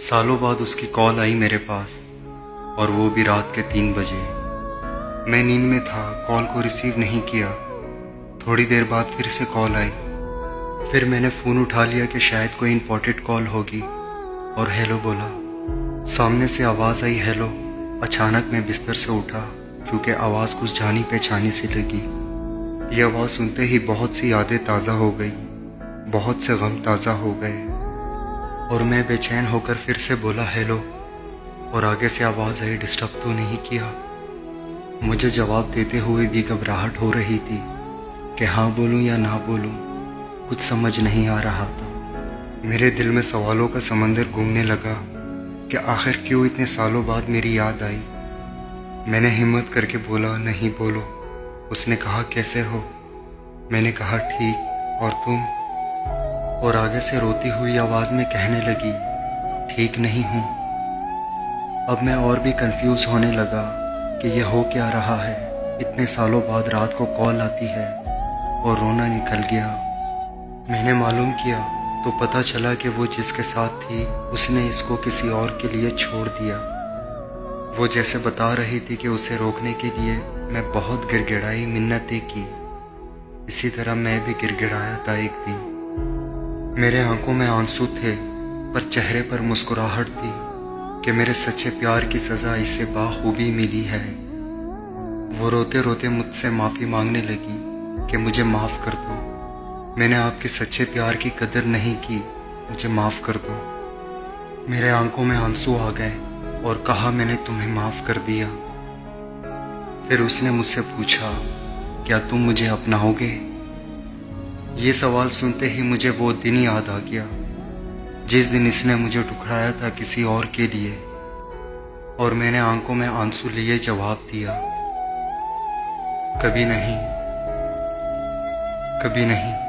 सालों बाद उसकी कॉल आई मेरे पास, और वो भी रात के 3 बजे। मैं नींद में था, कॉल को रिसीव नहीं किया। थोड़ी देर बाद फिर से कॉल आई। फिर मैंने फ़ोन उठा लिया कि शायद कोई इम्पोर्टेंट कॉल होगी, और हेलो बोला। सामने से आवाज़ आई हेलो। अचानक मैं बिस्तर से उठा क्योंकि आवाज़ कुछ जानी पहचानी सी लगी। ये आवाज़ सुनते ही बहुत सी यादें ताज़ा हो गई, बहुत से गम ताज़ा हो गए, और मैं बेचैन होकर फिर से बोला हेलो, और आगे से आवाज़ आई डिस्टर्ब तो नहीं किया। मुझे जवाब देते हुए भी घबराहट हो रही थी कि हाँ बोलूँ या ना बोलूँ, कुछ समझ नहीं आ रहा था। मेरे दिल में सवालों का समंदर घूमने लगा कि आखिर क्यों इतने सालों बाद मेरी याद आई। मैंने हिम्मत करके बोला नहीं बोलो। उसने कहा कैसे हो? मैंने कहा ठीक, और तुम? और आगे से रोती हुई आवाज़ में कहने लगी ठीक नहीं हूँ। अब मैं और भी कंफ्यूज होने लगा कि यह हो क्या रहा है। इतने सालों बाद रात को कॉल आती है और रोना निकल गया। मैंने मालूम किया तो पता चला कि वो जिसके साथ थी उसने इसको किसी और के लिए छोड़ दिया। वो जैसे बता रही थी कि उसे रोकने के लिए मैं बहुत गिड़गिड़ाई, मिन्नतें की। इसी तरह मैं भी गिड़गिड़ाया था एक दिन। मेरे आंखों में आंसू थे पर चेहरे पर मुस्कुराहट थी कि मेरे सच्चे प्यार की सज़ा इसे बाखूबी मिली है। वो रोते रोते मुझसे माफ़ी मांगने लगी कि मुझे माफ़ कर दो, मैंने आपके सच्चे प्यार की कदर नहीं की, मुझे माफ़ कर दो। मेरे आंखों में आंसू आ गए और कहा मैंने तुम्हें माफ़ कर दिया। फिर उसने मुझसे पूछा क्या तुम मुझे अपनाओगे? ये सवाल सुनते ही मुझे वो दिन याद आ गया जिस दिन इसने मुझे ठुकराया था किसी और के लिए, और मैंने आंखों में आंसू लिए जवाब दिया कभी नहीं, कभी नहीं।